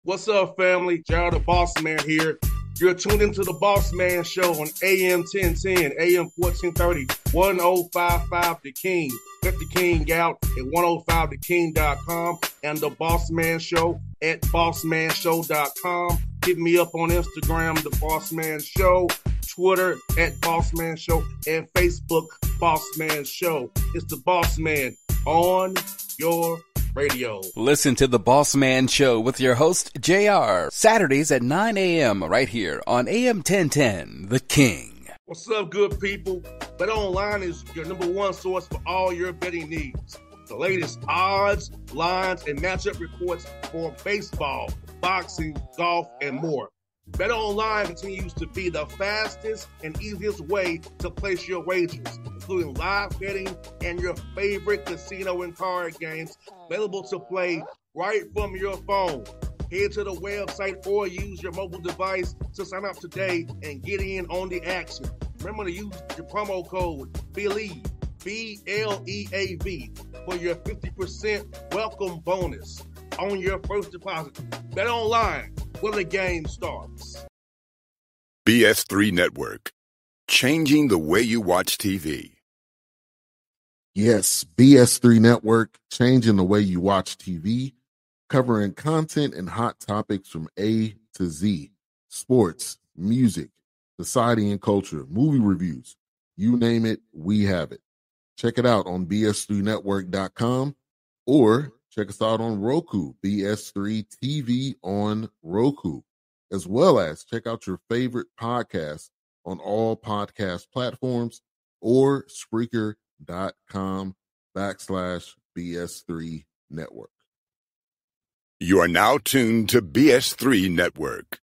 What's up, family? Gerald the Bossman here. You're tuned into the Bossman Show on AM 1010, AM 1430, 1055 The King. Let the King out at 105theking.com and the Bossman Show at bossmanshow.com. Hit me up on Instagram, the Bossman Show, Twitter at Bossman Show, and Facebook, Bossman Show. It's the Bossman on your radio. Listen to the Bossman Show with your host, JR, Saturdays at 9 a.m. right here on AM 1010, The King. What's up, good people? BetOnline is your number one source for all your betting needs. The latest odds, lines, and matchup reports for baseball, boxing, golf, and more. BetOnline continues to be the fastest and easiest way to place your wagers, including live betting and your favorite casino and card games available to play right from your phone. Head to the website or use your mobile device to sign up today and get in on the action. Remember to use your promo code BELIEVE, B-L-E-A-V, for your 50% welcome bonus on your first deposit. BetOnline, where the game starts. BS3 Network, changing the way you watch TV. Yes, BS3 Network, changing the way you watch TV, covering content and hot topics from A to Z, sports, music, society and culture, movie reviews, you name it, we have it. Check it out on bs3network.com or check us out on Roku, BS3 TV on Roku, as well as check out your favorite podcast on all podcast platforms or Spreaker.com/BS3 Network. You are now tuned to BS3 Network.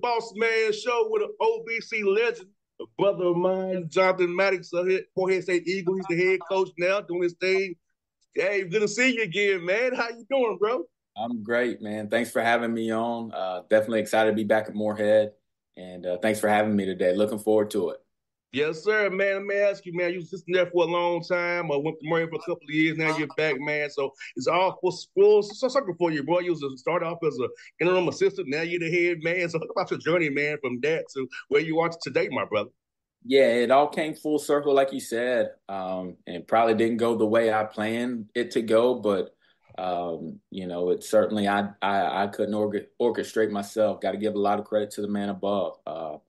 Bossman Show with an OBC legend, a brother of mine, Jonathan Mattox, Morehead State Eagle. He's the head coach now, doing his thing. Hey, good to see you again, man. How you doing, bro? I'm great, man. Thanks for having me on. Definitely excited to be back at Morehead, and thanks for having me today. Looking forward to it. Yes, sir, man. Let me ask you, man, you was just there for a long time. I went to Morehead for a couple of years. Now you're back, man. So it's all full circle for you, bro. You started off as an interim assistant. Now you're the head man. So talk about your journey, man, from that to where you are today, my brother. Yeah, it all came full circle, like you said. And probably didn't go the way I planned it to go, but it certainly I couldn't orchestrate myself. Got to give a lot of credit to the man above. I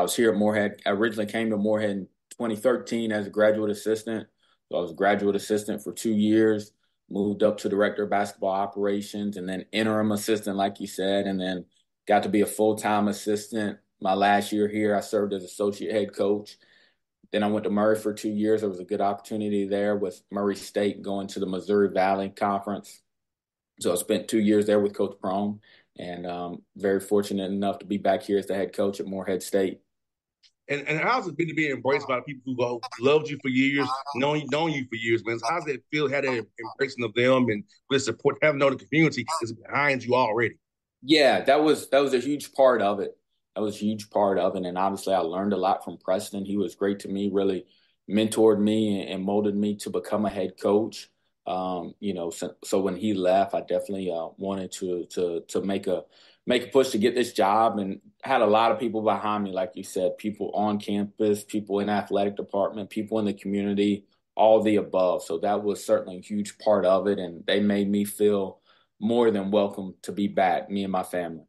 was here at Morehead. I originally came to Morehead in 2013 as a graduate assistant. So I was a graduate assistant for 2 years, moved up to director of basketball operations, and then interim assistant, like you said, and then got to be a full-time assistant. My last year here, I served as associate head coach. Then I went to Murray for 2 years. There was a good opportunity there with Murray State going to the Missouri Valley Conference. So I spent 2 years there with Coach Prome. And very fortunate enough to be back here as the head coach at Morehead State. And how's it been to be embraced by the people who loved you for years, known you for years, man? How's it feel, had that embracing of them and with support, having known the community is behind you already? Yeah, that was a huge part of it. That was a huge part of it. And obviously I learned a lot from Preston. He was great to me, really mentored me and molded me to become a head coach. So when he left, I definitely wanted to make a push to get this job, and had a lot of people behind me, like you said, people on campus, people in athletic department, people in the community, all the above. So that was certainly a huge part of it, and they made me feel more than welcome to be back, me and my family.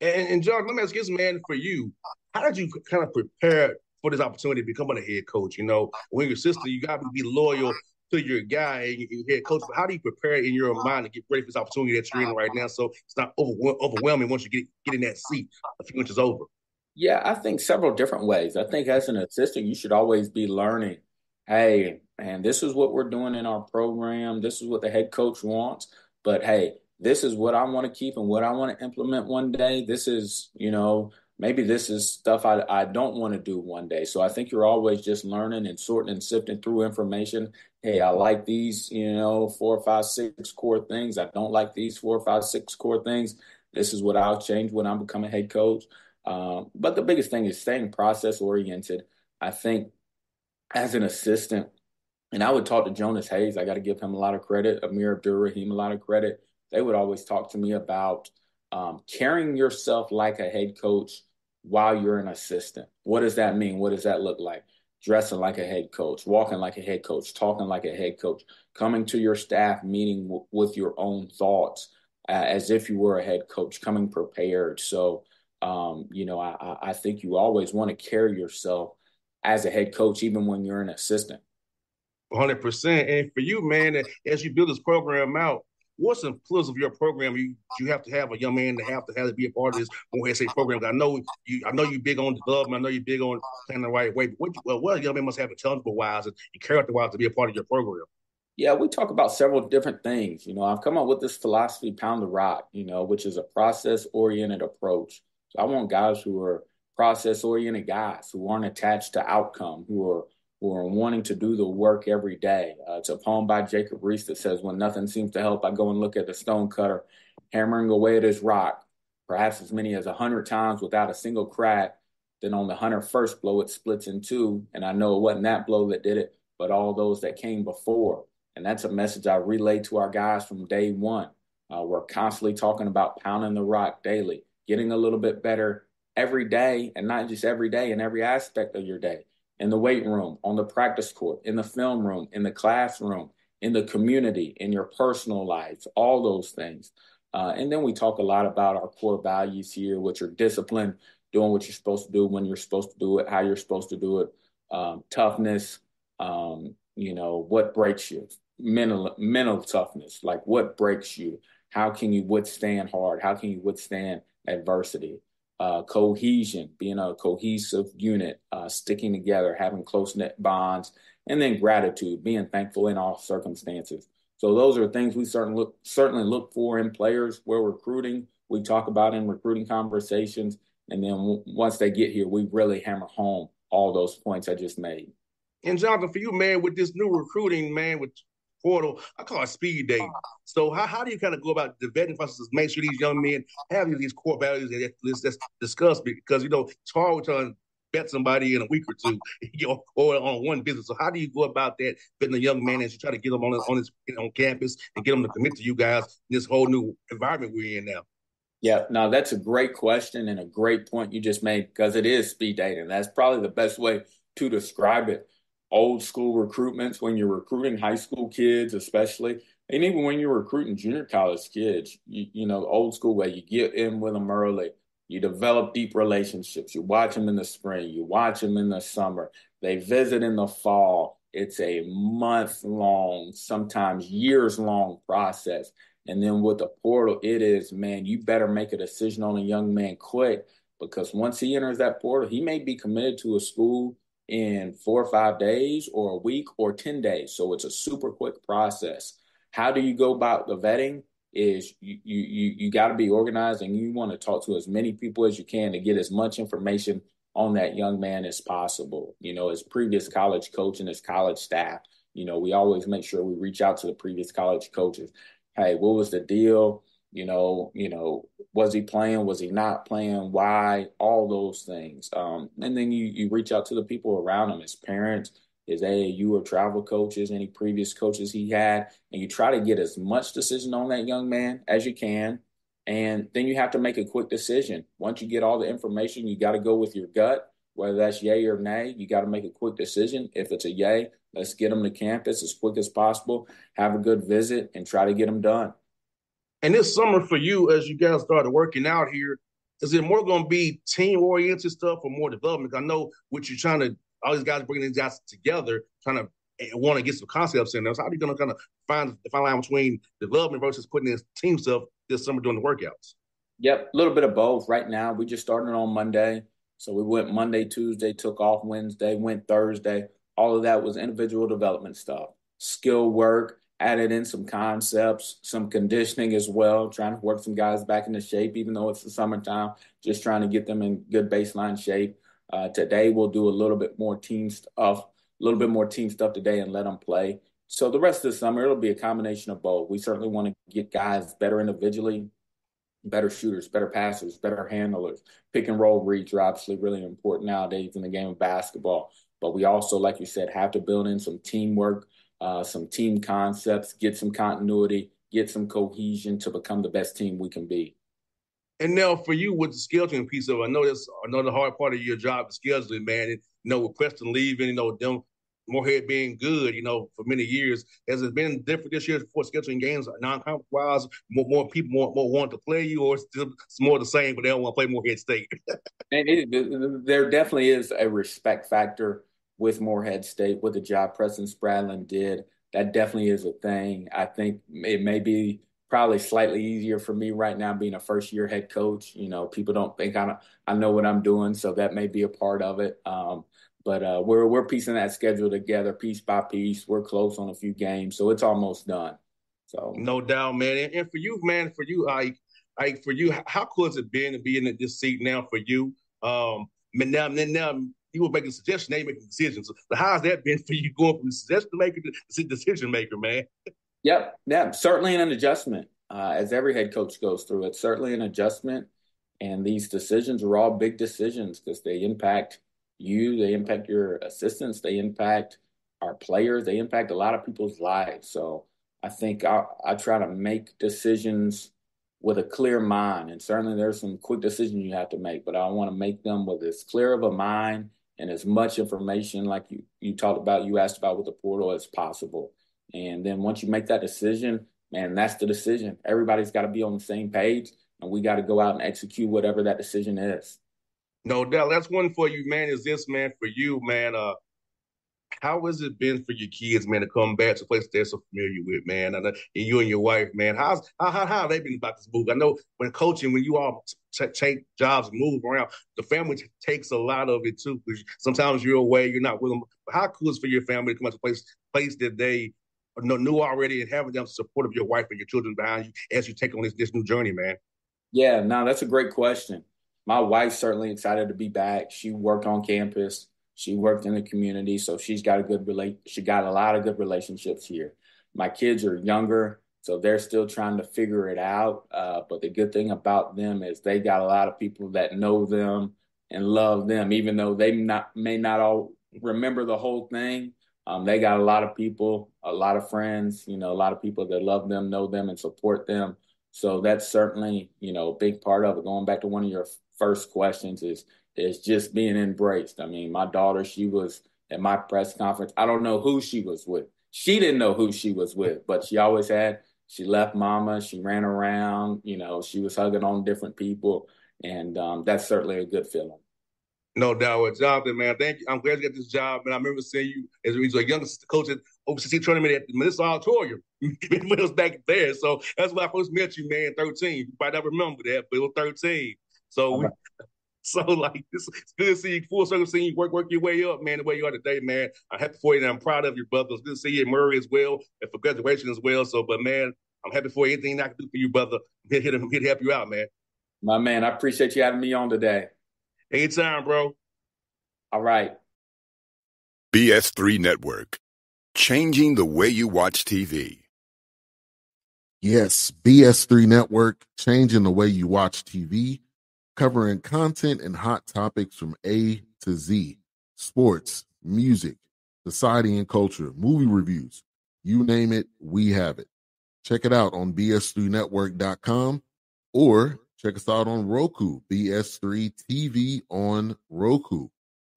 And John, let me ask this, man, for you, how did you kind of prepare for this opportunity to become a head coach? When you're assistant, you got to be loyal to your guy and your head coach, but how do you prepare in your mind to get ready for this opportunity that you're in right now so it's not overwhelming once you get in that seat a few inches over? Yeah, I think several different ways. I think as an assistant, you should always be learning. Hey, man, this is what we're doing in our program. This is what the head coach wants. But hey, this is what I want to keep and what I want to implement one day. This is, maybe this is stuff I don't want to do one day. So I think you're always just learning and sorting and sifting through information. Hey, I like these, 4, 5, 6 core things. I don't like these 4, 5, 6 core things. This is what I'll change when I become a head coach. But the biggest thing is staying process oriented. I think as an assistant, and I would talk to Jonas Hayes. I got to give him a lot of credit. Amir Abdur-Rahim a lot of credit. They would always talk to me about carrying yourself like a head coach while you're an assistant. What does that mean? What does that look like? Dressing like a head coach, walking like a head coach, talking like a head coach, coming to your staff meeting with your own thoughts as if you were a head coach, coming prepared. So, I think you always want to carry yourself as a head coach, even when you're an assistant. 100%. And for you, man, as you build this program out, what's the plus of your program? You have to have a young man to have to be a part of this when say program. I know you're big on development. I know you're big on playing the right way. But what a young man must have intellectual wise and character wise to be a part of your program. Yeah, we talk about several different things. I've come up with this philosophy, Pound the Rock, which is a process-oriented approach. So I want guys who are process-oriented guys who aren't attached to outcome, who are wanting to do the work every day. It's a poem by Jacob Riis that says, when nothing seems to help, I go and look at the stone cutter, hammering away at his rock, perhaps as many as 100 times without a single crack. Then on the 101st blow, it splits in two. And I know it wasn't that blow that did it, but all those that came before. And that's a message I relay to our guys from day one. We're constantly talking about pounding the rock daily, getting a little bit better every day, and not just every day, in every aspect of your day. In the weight room, on the practice court, in the film room, in the classroom, in the community, in your personal life, all those things. And then we talk a lot about our core values here, which are discipline, doing what you're supposed to do when you're supposed to do it, how you're supposed to do it, toughness, what breaks you, mental toughness, like what breaks you, how can you withstand hard, how can you withstand adversity, cohesion, being a cohesive unit, sticking together, having close-knit bonds, and then gratitude, being thankful in all circumstances. So those are things we certainly look for in players we're recruiting. We talk about in recruiting conversations, and then once they get here, we really hammer home all those points I just made. And Jonathan, for you, man, with this new recruiting, man, with portal, I call it speed dating. So how do you kind of go about the vetting process to make sure these young men have these core values that let's discuss? Because, it's hard to vet somebody in a week or two, or on one visit. So how do you go about that, vetting a young man as you try to get them on campus and get them to commit to you guys in this whole new environment we're in now? Yeah, no, that's a great question and a great point you just made, because it is speed dating. That's probably the best way to describe it. Old school recruitments, when you're recruiting high school kids, especially, and even when you're recruiting junior college kids, old school way, you get in with them early, you develop deep relationships, you watch them in the spring, you watch them in the summer, they visit in the fall. It's a month-long, sometimes years-long process. And then with the portal, it is, man, you better make a decision on a young man quick, because once he enters that portal, he may be committed to a school in 4 or 5 days or a week or 10 days. So it's a super quick process. How do you go about the vetting? Is you got to be organized, and you want to talk to as many people as you can to get as much information on that young man as possible. His previous college coach and his college staff, we always make sure we reach out to the previous college coaches. Hey, what was the deal? Was he playing? Was he not playing? Why? All those things. And then you reach out to the people around him, his parents, his AAU or travel coaches, any previous coaches he had, and you try to get as much decision on that young man as you can. And then you have to make a quick decision. Once you get all the information, you got to go with your gut, whether that's yay or nay. You got to make a quick decision. If it's a yay, let's get them to campus as quick as possible, have a good visit, and try to get them done. And this summer for you, as you guys started working out here, is it more going to be team-oriented stuff or more development? I know what you're trying to, all these guys bringing these guys together, trying to want to get some concepts in there. So how are you going to kind of find the fine line between development versus putting in team stuff this summer during the workouts? Yep, a little bit of both. Right now, we just started on Monday. So we went Monday, Tuesday, took off Wednesday, went Thursday. All of that was individual development stuff, skill work, added in some concepts, some conditioning as well, trying to work some guys back into shape, even though it's the summertime, just trying to get them in good baseline shape. Today we'll do a little bit more team stuff today and let them play. So the rest of the summer, it'll be a combination of both. We certainly want to get guys better individually, better shooters, better passers, better handlers. Pick and roll reads are obviously really important nowadays in the game of basketball. But we also, like you said, have to build in some teamwork, some team concepts, get some continuity, get some cohesion to become the best team we can be. And now for you with the scheduling piece of it, I know that's another hard part of your job, the scheduling, man. And, with Preston leaving, them Moorhead being good, for many years. Has it been different this year for scheduling games non-conference wise? More people more want to play you, or it's more the same, but they don't want to play Moorhead State? And there definitely is a respect factor with Moorhead State, with the job Preston Spradlin did. That definitely is a thing. I think it may be probably slightly easier for me right now being a first-year head coach. People don't think I know what I'm doing, so that may be a part of it. But we're piecing that schedule together piece by piece. We're close on a few games, so it's almost done. So no doubt, man. And for you, man, how cool has it been to be in this seat now for you? Now you were making suggestions, now you're making decisions. So how has that been for you going from suggestion maker to decision maker, man? Yep, certainly an adjustment. As every head coach goes through, it's certainly an adjustment. And these decisions are all big decisions because they impact you, they impact your assistants, they impact our players, they impact a lot of people's lives. So I think I try to make decisions with a clear mind. And certainly there's some quick decisions you have to make, but I want to make them with as clear of a mind and as much information like you talked about, you asked about with the portal as possible. And then once you make that decision, man, that's the decision. Everybody's got to be on the same page, and we got to go out and execute whatever that decision is. No doubt. That's one for you, man. Is this, man, for you, man? How has it been for your kids, man, to come back to a place they're so familiar with, man? And you and your wife, man, how have they been about this move? I know when coaching, when you all take jobs and move around, the family takes a lot of it too. Because sometimes you're away, you're not with them. But how cool is it for your family to come to a place that they knew already, and having them support of your wife and your children behind you as you take on this new journey, man? Yeah, no, that's a great question. My wife's certainly excited to be back. She worked on campus. She worked in the community, so she got a lot of good relationships here. My kids are younger, so they're still trying to figure it out. But the good thing about them is they got a lot of people that know them and love them, even though they may not all remember the whole thing. They got a lot of people, a lot of friends, a lot of people that love them, know them, and support them. So that's certainly, a big part of it. Going back to one of your first questions is just being embraced. I mean, my daughter, she was at my press conference. I don't know who she was with. She didn't know who she was with, but she left mama. She ran around, she was hugging on different people. And that's certainly a good feeling. No doubt. Well, Jonathan, man, thank you. I'm glad you got this job, man. I remember seeing you as a young coach at OCC tournament at the Medicinal Auditorium when it was back there. So that's when I first met you, man, 13. You might not remember that, but it was 13. So, it's good to see you, full circle, seeing you work your way up, man, the way you are today, man. I'm happy for you, and I'm proud of you, brother. It's good to see you at Murray as well, and for graduation as well. So, but, man, I'm happy for you. Anything I can do for you, brother, I'm here to help you out, man. My man, I appreciate you having me on today. Anytime, bro. All right. BS3 Network, changing the way you watch TV. Yes, BS3 Network, changing the way you watch TV, covering content and hot topics from A to Z, sports, music, society and culture, movie reviews, you name it, we have it. Check it out on bs3network.com or check us out on Roku, BS3 TV on Roku,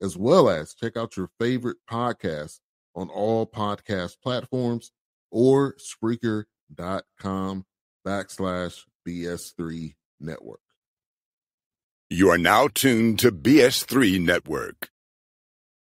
as well as check out your favorite podcast on all podcast platforms or Spreaker.com/BS3 Network. You are now tuned to BS3 Network.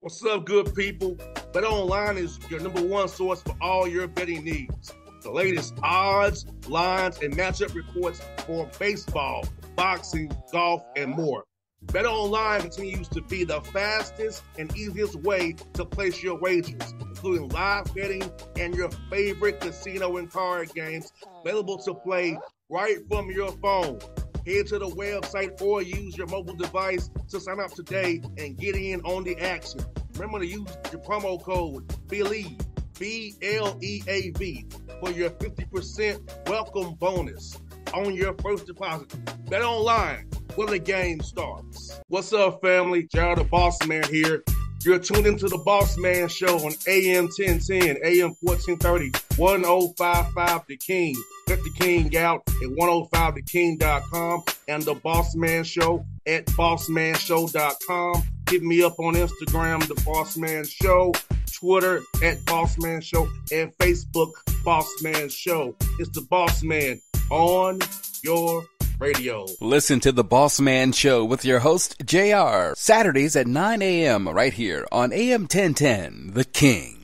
What's up, good people? Bet Online is your number one source for all your betting needs. The latest odds, lines, and matchup reports for baseball, boxing, golf, and more. BetOnline continues to be the fastest and easiest way to place your wagers, including live betting and your favorite casino and card games available to play right from your phone. Head to the website or use your mobile device to sign up today and get in on the action. Remember to use your promo code BELIEVE, BLEAV, for your 50% welcome bonus on your first deposit. BetOnline, where the game starts. What's up, family? Jared the Bossman here. You're tuned into the Bossman Show on AM 1010, AM 1430, 1055 The King. Check The King out at 105theking.com and the Bossman Show at bossmanshow.com. Hit me up on Instagram, The Bossman Show, Twitter at Bossman Show, and Facebook, Bossman Show. It's the Bossman on your radio. Listen to the Bossman Show with your host, JR, Saturdays at 9 a.m. right here on AM 1010, The King.